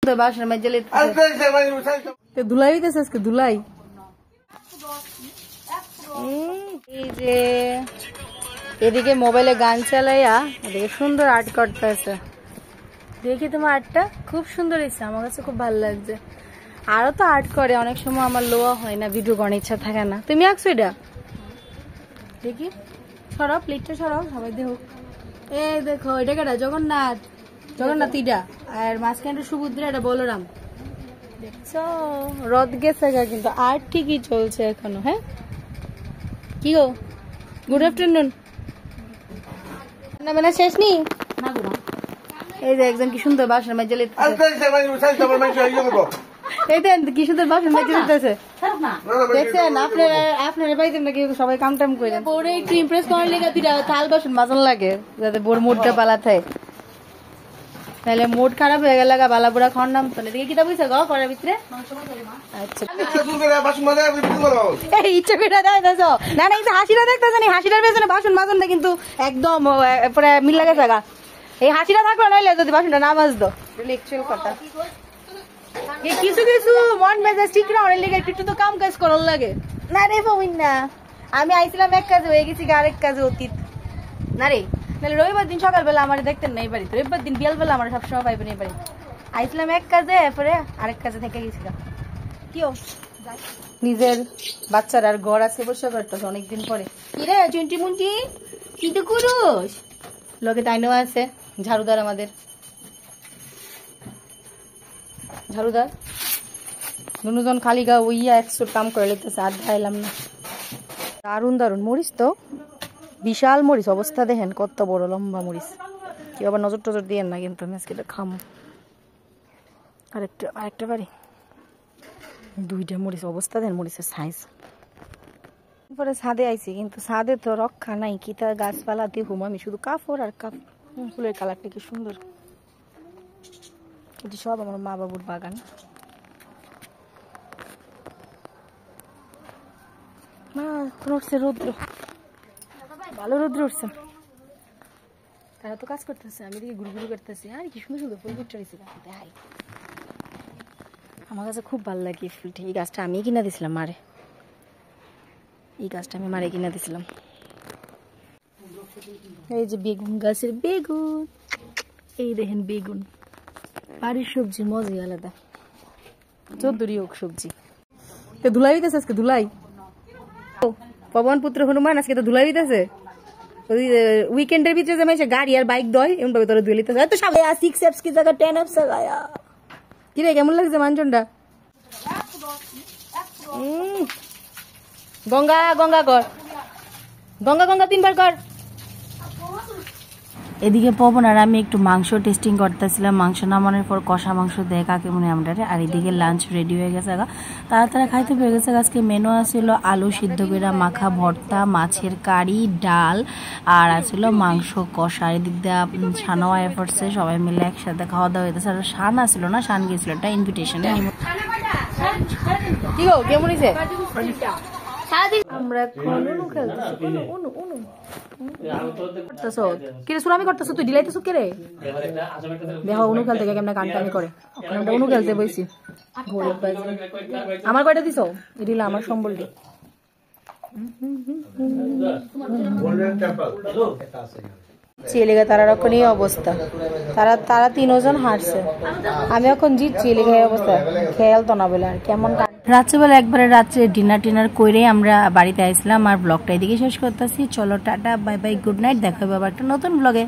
সুন্দর বাসন মাজে লিখতেছে ধুলাই হইতেছে আজকে ধুলাই। এই যে এদিকে মোবাইলে গান চালাইয়া এদিকে সুন্দর আর্ট করতেছে। দেখি তোমার আর্টটা খুব সুন্দর হয়েছে, আমার কাছে খুব ভালো লাগছে। আরো তো আর্ট করে, অনেক সময় আমার লোয়া হয় না, ভিডিও করার ইচ্ছা থাকে না। তুমি আঁকছো এটা? দেখি সরাও, প্লেটটা সরাও, সবাই দেখো। এই দেখো এটা কেটা? জগন্নাথ। জগন্নাথ ইটা, আর মাঝখানটা সুভদ্রা, এটা বলরাম। দেখছো রথ গেছে কিন্তু আর্ট ঠিকই চলছে এখনো। হ্যাঁ কি গো, গুড আফটারনুন। না মানে শেষ নি? এই যে একজন কি সুন্দর বাসন মাজে এই দেন কি সুন্দর বাসন মাজে লিখতেছে। দেখছেন আপনার বাড়িতে নাকি সবাই কাম টাম করে পরে একটু ইমপ্রেস করার লেগে দিরা থাল বাসন মাজন লাগে, যাতে বোর মুডটা পালা থাকে। তাহলে মুড খারাপ হয়ে গেল, বালা বুড়া খাওয়ার নাম তো দেখি কিতা বুঝছে গো করার ভিতরে। আচ্ছা এই ইচ্ছা করে দেখতেছ না? না এই হাসিটা দেখতেছ না? হাসিটার পেছনে বাসন মাজন না কিন্তু একদম পুরো মিল লাগে থাকা। এই হাসিটা থাকলো নইলে যদি বাসনটা না মাজতো। অ্যাকচুয়াল কথা কিছু কিছু মন মেজাজ ঠিক না অনেক লেগে একটু তো কাম কাজ করার লাগে না রে বমিন না। আমি আইছিলাম এক কাজে, হয়ে গেছি আরেক কাজে অতীত না রে। নাহলে রবিবার দিন সকালবেলা আমার দেখতেন না এই বাড়িতে, রবিবার দিন বিয়ালবেলা আমার সবসময় পাইবেন এই বাড়ি। আইছিলাম এক কাজে, এরপরে আরেক কাজে থেকে গেছিলাম। কিও নিজের বাচ্চার আর ঘর আছে বসে করতেছে অনেকদিন পরে। কি রে চুন্টি মুন্টি কি তো করুস? লোকে তাইনও আছে ঝাড়ুদার, আমাদের ঝাড়ুদার দুজন খালি গা ওইয়া একশো কাম করে লেগতেছে, আর খাইলাম না। দারুন দারুন মরিচ তো, বিশাল মরিচ, অবস্থা দেখেন কত বড় লম্বা মরিচ। কেউ আবার নজর টজর দিয়েন না কিন্তু, আমি আজকে খামো। আরেকটা বাড়ি দুইটা মরিচ, অবস্থা দেন মরিচের সাইজ। পরে ছাদে আইছি কিন্তু ছাদে তো রক্ষা নাই, কি তার গাছপালা দিয়ে হুম আমি শুধু কাপড় আর কাপড়। ফুলের কালারটা কি সুন্দর, এটি সব আমার মা বাবুর বাগান। না উঠছে রৌদ্র, ভালো রৌদ্র উঠছে। তারা তো কাজ করতেছে, আমি দিকে ঘুরু ঘুরু করতেছি। আর কি সুন্দর সুন্দর ফুল ফুটছে দেখাই, আমার কাছে খুব ভালো লাগে এই ফুলটা। এই গাছটা আমি কিনা দিছিলাম মারে, এই গাছটা আমি মারে কিনা দিছিলাম। এই যে বেগুন গাছের বেগুন, এই দেখেন বেগুন, বাড়ির সবজি মজাই আলাদা, চৌধুরী হোক সবজি। ধুলাই হইতেছে আজকে, ধুলাই পবন পুত্র হনুমান আজকে তো ধুলাই হইতেছে। উইকেন্ডের ভিতরে যে গাড়ি আর বাইক দয় এমন ভাবে তোরা ধুয়ে লিতেছে। তো সবাই 6 apps की जगह 10 apps লাগায়া। কি রে কেমন লাগছে মানজনটা? গঙ্গা গঙ্গা কর, গঙ্গা গঙ্গা 3 বার কর। এদিকে পবন আর আমি একটু মাংস টেস্টিং করতেছিলাম। মাংস নামানোর পর কষা মাংস দেয় কাকে মনে আমরা। আর এদিকে লাঞ্চ রেডি হয়ে গেছে, তাড়াতাড়ি খাইতে পেয়ে গেছে। আজকে মেনু আছিল আলু সিদ্ধ করে মাখা ভর্তা, মাছের কারি, ডাল আর আছিল মাংস কষা। এদিক দিয়ে শানও আয় পড়ছে, সবাই মিলে একসাথে খাওয়া দাওয়া হইতেছে। আর শান আসছিল না, শান গেছিল একটা ইনভিটেশনে। কি গো কেমন হয়েছে? আমরা এখন উনু খেলতেছি। উনু উনু করতেছো কি রে? সুরামি করতেছো তুই? ডিলাইতেছো কে রে? দেখো উনু খেলতে গিয়ে কেমন কানটানি করে। আমরা উনু খেলতে বইছি। আমার কয়টা দিছো? এডিলা আমার সম্বলটি। চিলিগা তারা এখন এই অবস্থা, তারা 3 জন হারছে, আমি এখন জিতছি। লিখে অবস্থা খেয়াল তো না বলে আর কেমন। রাত্রেবেলা একবারে রাত্রে ডিনার করে আমরা বাড়িতে আসলাম। আর ব্লগটা এদিকে শেষ করতেছি। চলো tata, bye bye, good night, দেখা হবে আবার একটা নতুন ব্লগে।